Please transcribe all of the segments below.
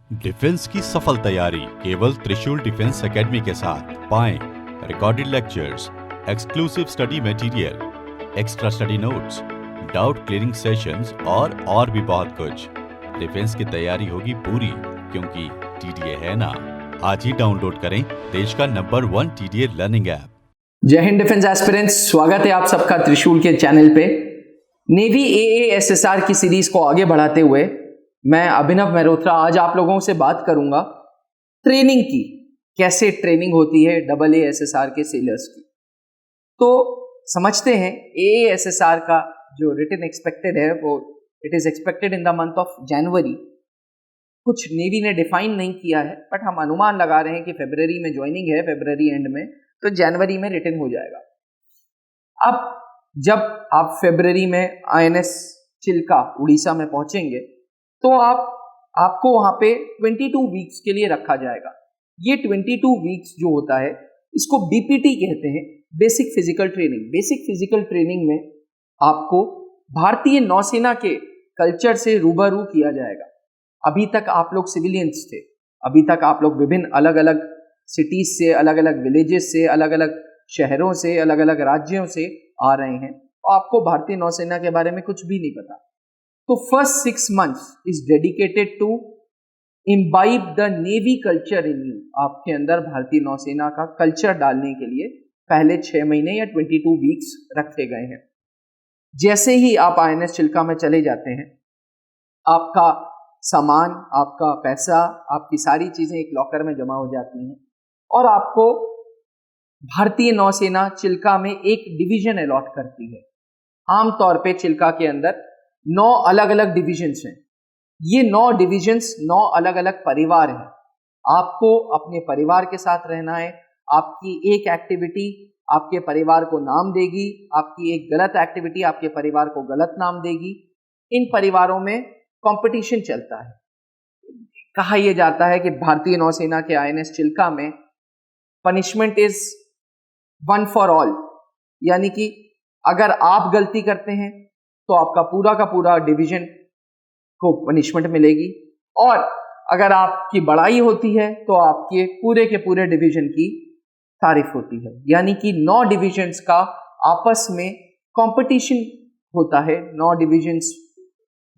Defence की सफल तैयारी केवल त्रिशूल डिफेंस एकेडमी के साथ पाएं recorded lectures, exclusive study material, extra study notes, doubt clearing sessions और भी बहुत कुछ। डिफेंस की तैयारी होगी पूरी, क्योंकि टीडीए है ना। आज ही डाउनलोड करें देश का नंबर 1 टीडीए लर्निंग ऐप। जय हिंद डिफेंस एस्पिरेंट्स, स्वागत है आप सबका त्रिशूल के चैनल पे। नेवी एएएसएसआर की सीरीज को आगे बढ़ाते हुए मैं अभिनव मेहरोत्रा आज आप लोगों से बात करूंगा ट्रेनिंग की, कैसे ट्रेनिंग होती है एएएसएसआर के सेलर्स की। तो समझते हैं एएएसएसआर का जो रिटन एक्सपेक्टेड है वो it is expected in the month of January. कुछ नेवी ने डिफाइन नहीं किया है, बट हम अनुमान लगा रहे हैं कि फरवरी में ज्वाइनिंग है, फरवरी एंड में, तो जनवरी में रिटर्न हो जाएगा। अब जब आप फरवरी में आईएनएस चिल्का उड़ीसा में पहुंचेंगे तो आपको वहां पे 22 वीक्स के लिए रखा जाएगा। ये 22 वीक्स जो होता है इसको बीपीटी कहते हैं, basic physical training. Basic physical training में आपको भारतीय नौसेना के कल्चर से रूबरू किया जाएगा। अभी तक आप लोग सिविलियंस थे, अभी तक आप लोग विभिन्न अलग अलग सिटीज से, अलग अलग विलेजेस से, अलग अलग शहरों से, अलग अलग राज्यों से आ रहे हैं और आपको भारतीय नौसेना के बारे में कुछ भी नहीं पता। तो first 6 months is dedicated to imbibe the navy culture in you. आपके अंदर भारतीय नौसेना का कल्चर डालने के लिए पहले 6 महीने या 22 वीक्स रखे गए हैं। जैसे ही आप आईएनएस चिल्का में चले जाते हैं, आपका सामान, आपका पैसा, आपकी सारी चीजें एक लॉकर में जमा हो जाती हैं और आपको भारतीय नौसेना चिल्का में एक डिवीजन अलॉट करती है। आमतौर पे चिल्का के अंदर 9 अलग अलग डिविजन्स हैं। ये 9 डिविजन्स 9 अलग अलग परिवार हैं। आपको अपने परिवार के साथ रहना है। आपकी एक एक्टिविटी आपके परिवार को नाम देगी, आपकी एक गलत एक्टिविटी आपके परिवार को गलत नाम देगी। इन परिवारों में कंपटीशन चलता है। कहा यह जाता है कि भारतीय नौसेना के आईएनएस चिल्का में punishment is one for all, यानी कि अगर आप गलती करते हैं तो आपका पूरा का पूरा डिवीजन को पनिशमेंट मिलेगी, और अगर आपकी बड़ाई होती है तो आपके पूरे के पूरे डिवीजन की तारीफ होती है। यानी कि 9 डिविजन्स का आपस में कंपटीशन होता है। 9 divisions,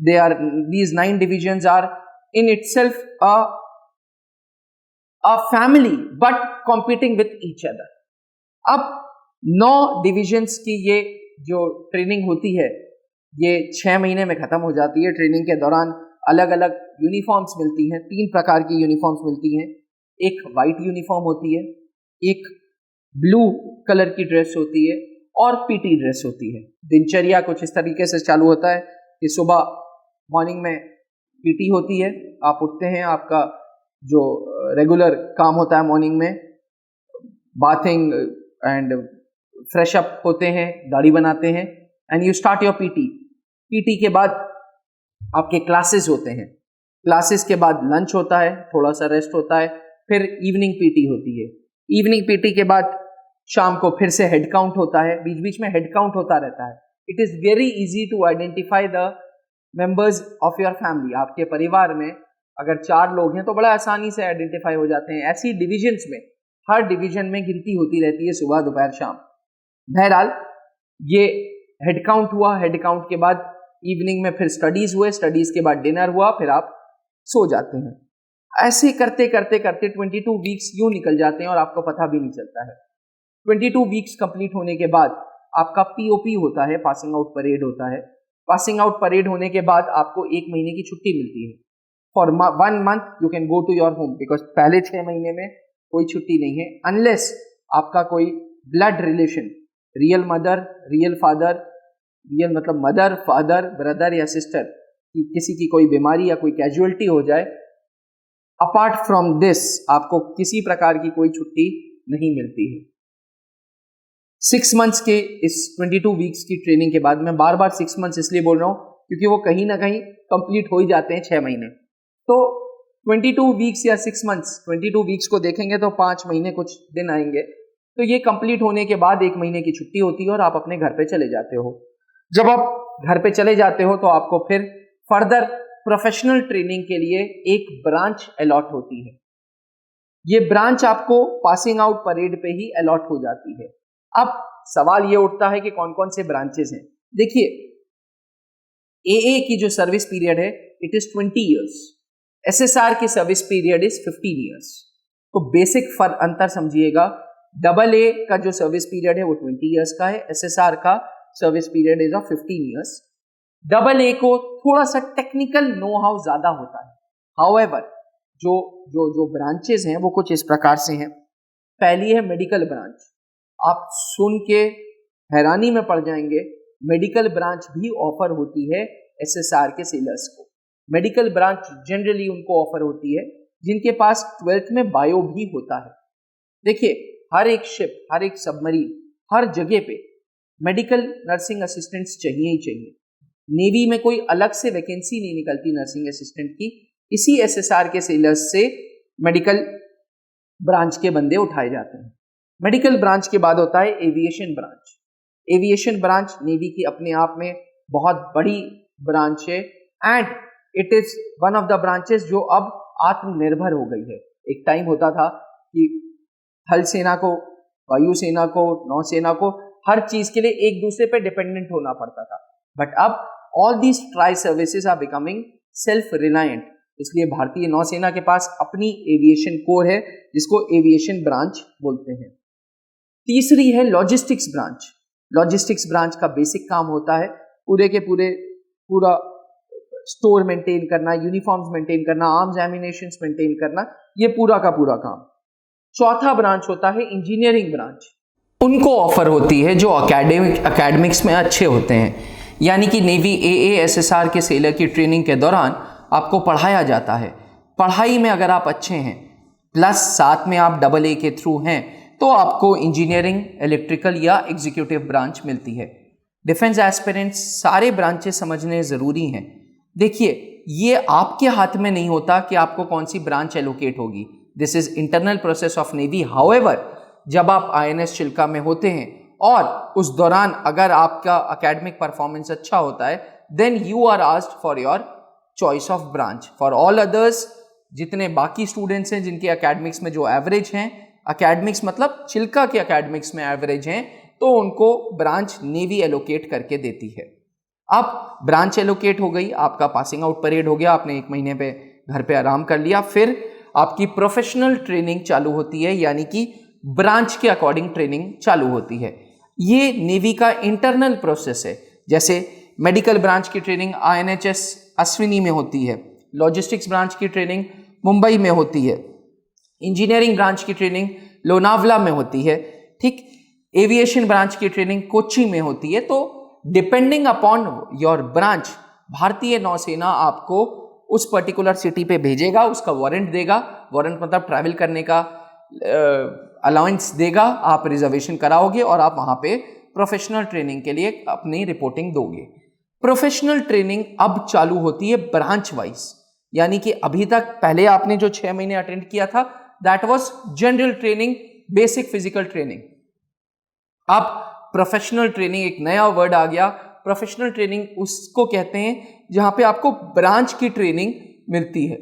these 9 divisions are in itself a family but competing with each other. अब 9 डिविजन्स की ये जो ट्रेनिंग होती है ये 6 महीने में खत्म हो जाती है। ट्रेनिंग के दौरान अलग अलग यूनिफॉर्म्स मिलती हैं। 3 प्रकार की यूनिफॉर्म्स मिलती हैं। एक वाइट यूनिफॉर्म होती है, एक ब्लू कलर की ड्रेस होती है और पीटी ड्रेस होती है। दिनचर्या कुछ इस तरीके से चालू होता है कि सुबह मॉर्निंग में पीटी होती है, आप उठते हैं, आपका जो रेगुलर काम होता है मॉर्निंग में, बाथिंग एंड फ्रेश अप होते हैं, दाढ़ी बनाते हैं, and you start your PT. PT के बाद आपके क्लासेस होते हैं। क्लासेस के बाद लंच होता है, थोड़ा सा रेस्ट होता है, फिर इवनिंग पीटी होती है। इवनिंग पीटी के बाद शाम को फिर से हेड काउंट होता है। बीच बीच में हेड काउंट होता रहता है। It is very easy to identify the members of your family. आपके परिवार में अगर 4 लोग हैं तो बड़ा आसानी से आइडेंटिफाई हो जाते हैं। ऐसी डिविजन्स में हर डिवीजन में गिनती होती रहती है, सुबह दोपहर शाम। बहरहाल ये हेड काउंट हुआ, हेड काउंट के बाद इवनिंग में फिर स्टडीज हुए, स्टडीज के बाद डिनर हुआ, फिर आप सो जाते हैं। ऐसे करते करते करते 22 वीक्स यूं निकल जाते हैं और आपको पता भी नहीं चलता है। 22 वीक्स कंप्लीट होने के बाद आपका पीओपी होता है, पासिंग आउट परेड होता है। पासिंग आउट परेड होने के बाद आपको 1 महीने की छुट्टी मिलती है। For 1 month you can go to your home, because पहले 6 महीने में कोई छुट्टी नहीं है, अनलेस आपका कोई blood relation, real mother, real father, real मतलब मदर, फादर, ब्रदर या सिस्टर की किसी की कोई बीमारी या कोई कैजुअलिटी हो जाए। अपार्ट फ्रॉम दिस आपको किसी प्रकार की कोई छुट्टी नहीं मिलती है। 6 months के इस 22 वीक्स की ट्रेनिंग के बाद, मैं बार बार 6 months इसलिए बोल रहा हूं क्योंकि वो कहीं ना कहीं कंप्लीट हो ही जाते हैं 6 महीने। तो 22 वीक्स या 6 months, 22 वीक्स को देखेंगे तो 5 महीने कुछ दिन आएंगे। तो ये कंप्लीट होने के बाद 1 महीने की छुट्टी होती है और आप अपने घर पे चले जाते हो। जब आप घर पे चले जाते हो तो आपको फिर फर्दर प्रोफेशनल ट्रेनिंग के लिए एक ब्रांच अलॉट होती है। ये ब्रांच आपको पासिंग आउट परेड पे ही अलॉट हो जाती है। अब सवाल ये उठता है कि कौन कौन से ब्रांचेस हैं। देखिए, AA की जो सर्विस पीरियड है इट इज 20 ईयर्स, SSR की सर्विस पीरियड इज 15 ईयर्स। तो बेसिक अंतर समझिएगा, AA का जो सर्विस पीरियड है वो 20 ईयर्स का है, SSR का service period is of 15 years. AA को थोड़ा सा टेक्निकल नो हाउ ज्यादा होता है। हाउएवर जो जो जो ब्रांचेस हैं वो कुछ इस प्रकार से हैं। पहली है मेडिकल ब्रांच। आप सुन के हैरानी में पड़ जाएंगे, मेडिकल ब्रांच भी ऑफर होती है SSR के सेलर्स को। मेडिकल ब्रांच जनरली उनको ऑफर होती है जिनके पास 12th में बायो भी होता है। देखिए, हर एक शिप, हर एक सबमरीन, हर जगह पे मेडिकल नर्सिंग असिस्टेंट्स चाहिए ही चाहिए। नेवी में कोई अलग से वैकेंसी नहीं निकलती नर्सिंग असिस्टेंट की, इसी SSR के सेलर्स से मेडिकल ब्रांच के बंदे उठाए जाते हैं। मेडिकल ब्रांच के बाद होता है aviation branch. Aviation branch navy की अपने आप में बहुत बड़ी ब्रांच है and it is one of the branches जो अब आत्मनिर्भर हो गई है। एक टाइम होता था कि थल सेना को, वायुसेना को, नौसेना को हर चीज के लिए एक दूसरे पे डिपेंडेंट होना पड़ता था, बट अब all these tri services are becoming self reliant. इसलिए भारतीय नौसेना के पास अपनी एविएशन कोर है जिसको एविएशन ब्रांच बोलते हैं। तीसरी है लॉजिस्टिक्स ब्रांच। लॉजिस्टिक्स ब्रांच का बेसिक काम होता है पूरा स्टोर मेंटेन करना, यूनिफॉर्म्स मेंटेन करना, आर्म्स एमिनेशंस मेंटेन करना, ये पूरा का पूरा काम। चौथा ब्रांच होता है इंजीनियरिंग ब्रांच। उनको ऑफर होती है जो एकेडमिक्स में अच्छे होते हैं, यानी कि नेवी AA SSR के सेलर की ट्रेनिंग के दौरान आपको पढ़ाया जाता है। पढ़ाई में अगर आप अच्छे हैं प्लस साथ में आप AA के थ्रू हैं तो आपको इंजीनियरिंग, इलेक्ट्रिकल या एग्जीक्यूटिव ब्रांच मिलती है। डिफेंस एस्पिरेंट्स सारे ब्रांचेस समझने ज़रूरी हैं। देखिए, ये आपके हाथ में नहीं होता कि आपको कौन सी ब्रांच एलोकेट होगी। This is internal process of navy. However, जब आप INS चिल्का में होते हैं और उस दौरान अगर आपका एकेडमिक परफॉर्मेंस अच्छा होता है then you are asked for your choice of branch. For all others, जितने बाकी स्टूडेंट्स हैं जिनके एकेडमिक्स में जो एवरेज हैं, एकेडमिक्स मतलब चिल्का के एकेडमिक्स में एवरेज हैं, तो उनको ब्रांच नेवी एलोकेट करके देती है। अब ब्रांच एलोकेट हो गई, आपका पासिंग आउट परेड हो गया, आपने 1 महीने पे घर पे आराम कर लिया, फिर आपकी प्रोफेशनल ट्रेनिंग चालू होती है, यानी कि ब्रांच के अकॉर्डिंग ट्रेनिंग चालू होती है। ये नेवी का इंटरनल प्रोसेस है। जैसे मेडिकल ब्रांच की ट्रेनिंग INHS अश्विनी में होती है, लॉजिस्टिक्स ब्रांच की ट्रेनिंग मुंबई में होती है, इंजीनियरिंग ब्रांच की ट्रेनिंग लोनावला में होती है, ठीक, एविएशन ब्रांच की ट्रेनिंग कोच्चि में होती है। तो डिपेंडिंग अपॉन योर ब्रांच, भारतीय नौसेना आपको उस पर्टिकुलर सिटी पे भेजेगा, उसका वारंट देगा, वारंट मतलब ट्रैवल करने का अलाउंस देगा, आप रिजर्वेशन कराओगे और आप वहां पे प्रोफेशनल ट्रेनिंग के लिए अपनी रिपोर्टिंग दोगे। प्रोफेशनल ट्रेनिंग अब चालू होती है ब्रांच वाइज, यानी कि अभी तक पहले आपने जो 6 महीने अटेंड किया था that was general training, basic physical training. अब प्रोफेशनल ट्रेनिंग, एक नया वर्ड आ गया, प्रोफेशनल ट्रेनिंग उसको कहते हैं जहां पे आपको ब्रांच की ट्रेनिंग मिलती है।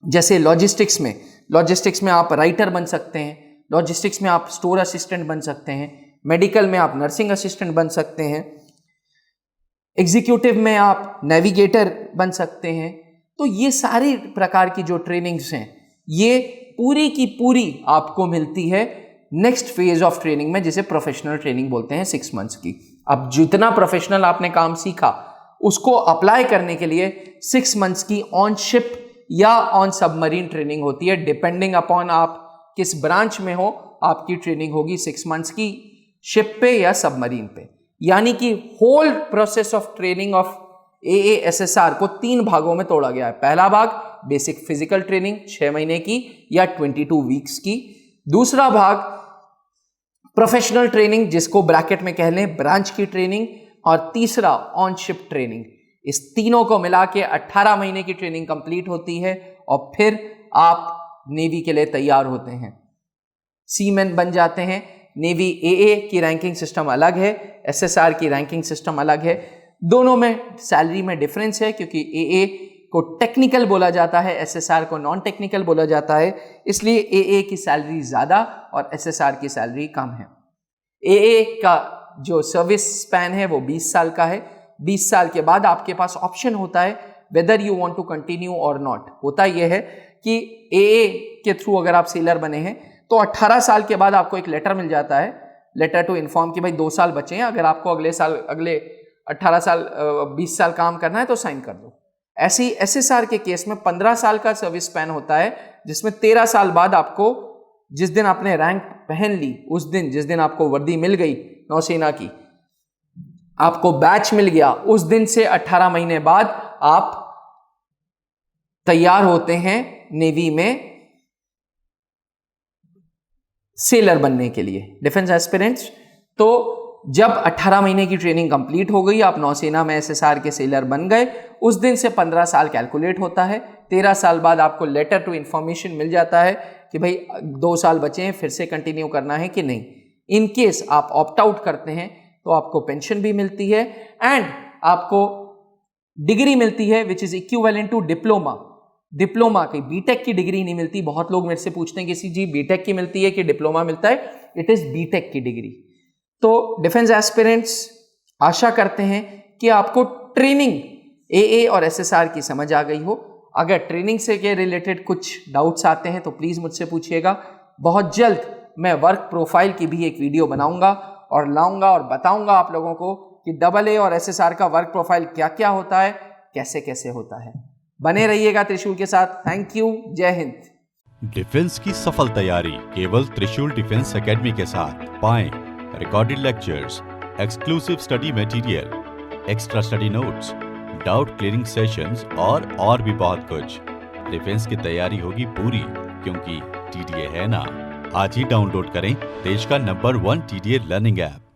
जैसे लॉजिस्टिक्स में आप राइटर बन सकते हैं, लॉजिस्टिक्स में आप स्टोर असिस्टेंट बन सकते हैं, मेडिकल में आप नर्सिंग असिस्टेंट बन सकते हैं, एग्जीक्यूटिव में आप नेविगेटर बन सकते हैं। तो ये सारी प्रकार की जो ट्रेनिंग्स हैं ये पूरी की पूरी आपको मिलती है नेक्स्ट फेज ऑफ ट्रेनिंग में, जिसे प्रोफेशनल ट्रेनिंग बोलते हैं 6 मंथ्स की। अब जितना प्रोफेशनल आपने काम सीखा उसको अप्लाई करने के लिए 6 मंथ्स की ऑन शिप या ऑन सबमरीन ट्रेनिंग होती है। डिपेंडिंग अपॉन आप किस ब्रांच में हो, आपकी ट्रेनिंग होगी 6 मंथ्स की शिप पे या सबमरीन पे। यानी कि whole process of training of AA SSR को 3 भागों में तोड़ा गया है। पहला भाग बेसिक फिजिकल ट्रेनिंग 6 महीने की या 22 वीक्स की, दूसरा भाग प्रोफेशनल ट्रेनिंग जिसको ब्रैकेट में कह लें ब्रांच की ट्रेनिंग, और तीसरा ऑन शिप ट्रेनिंग। इस तीनों को मिला के 18 महीने की ट्रेनिंग कंप्लीट होती है और फिर आप नेवी के लिए तैयार होते हैं, सीमैन बन जाते हैं। नेवी AA की रैंकिंग सिस्टम अलग है, SSR की रैंकिंग सिस्टम अलग है। दोनों में सैलरी में डिफरेंस है, क्योंकि एए को टेक्निकल बोला जाता है, एसएसआर को नॉन टेक्निकल बोला जाता है, इसलिए एए की सैलरी ज्यादा और एसएसआर की सैलरी कम है। एए का जो सर्विस स्पैन है वो 20 साल का है। 20 साल के बाद आपके पास ऑप्शन होता है whether you want to continue और नॉट। होता यह है कि एए के थ्रू अगर आप सेलर बने हैं तो 18 साल के बाद आपको एक लेटर मिल जाता है, लेटर टू इन्फॉर्म कि भाई 2 साल बचे हैं, अगर आपको अगले 18 साल 20 साल काम करना है तो साइन कर दो। ऐसे ही एसएसआर के केस में 15 साल का सर्विस स्पैन होता है, जिसमें 13 साल बाद आपको, जिस दिन आपने रैंक पहन ली उस दिन, जिस दिन आपको वर्दी मिल गई नौसेना की, आपको बैच मिल गया, उस दिन से 18 महीने बाद आप तैयार होते हैं नेवी में सेलर बनने के लिए, डिफेंस एस्पिरेंट्स। तो जब 18 महीने की ट्रेनिंग कंप्लीट हो गई, आप नौसेना में एसएसआर के सेलर बन गए, उस दिन से 15 साल कैलकुलेट होता है। 13 साल बाद आपको लेटर टू इंफॉर्मेशन मिल जाता है कि भाई 2 साल बचे हैं, फिर से कंटिन्यू करना है कि नहीं। इन केस आप ऑप्ट आउट करते हैं तो आपको पेंशन भी मिलती है एंड आपको डिग्री मिलती है which is equivalent to diploma. Diploma की, बीटेक की डिग्री नहीं मिलती। बहुत लोग मेरे से पूछते हैं कि जी बीटेक की मिलती है कि डिप्लोमा मिलता है, इट इज बीटेक की डिग्री। तो डिफेंस एस्पिरेंट्स आशा करते हैं कि आपको ट्रेनिंग एए और एसएसआर की समझ आ गई हो। अगर ट्रेनिंग से के रिलेटेड कुछ डाउट्स आते हैं तो प्लीज मुझसे पूछिएगा। बहुत जल्द मैं वर्क प्रोफाइल की भी एक वीडियो बनाऊंगा और लाऊंगा और बताऊंगा आप लोगों को कि AA और एसएसआर का वर्क प्रोफाइल क्या क्या होता है, कैसे कैसे होता है। बने रहिएगा त्रिशूल के साथ। थैंक यू, जय हिंद। डिफेंस की सफल तैयारी केवल त्रिशूल डिफेंस एकेडमी के साथ। पाएं recorded lectures, exclusive study material, extra study notes, doubt clearing sessions और भी बहुत कुछ। डिफेंस की तैयारी होगी पूरी, क्योंकि TDA है ना। आज ही डाउनलोड करें देश का नंबर 1 TDA लर्निंग ऐप।